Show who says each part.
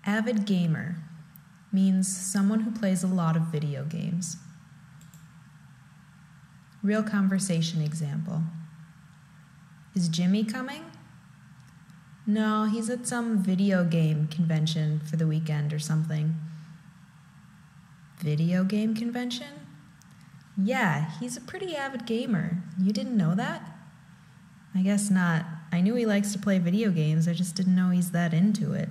Speaker 1: Avid gamer means someone who plays a lot of video games. Real conversation example. Is Jimmy coming? No, he's at some video game convention for the weekend or something. Video game convention? Yeah, he's a pretty avid gamer. You didn't know that? I guess not. I knew he likes to play video games, I just didn't know he's that into it.